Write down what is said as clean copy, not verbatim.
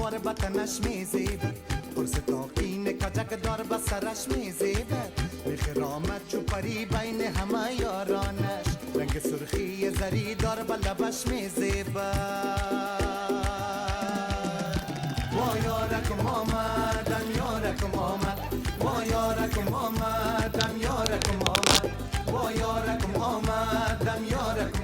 مار بطنش میزیبد قرص تاقین کجک دار بسرش میزیبد میخرامت چو پری بین همه یارانش رنگ سرخی زری دار بلبش میزیبد وا یارکم آمدم یارکم آمد وا یارکم آمدم یارکم آمد وا یارکم آمدم یارکم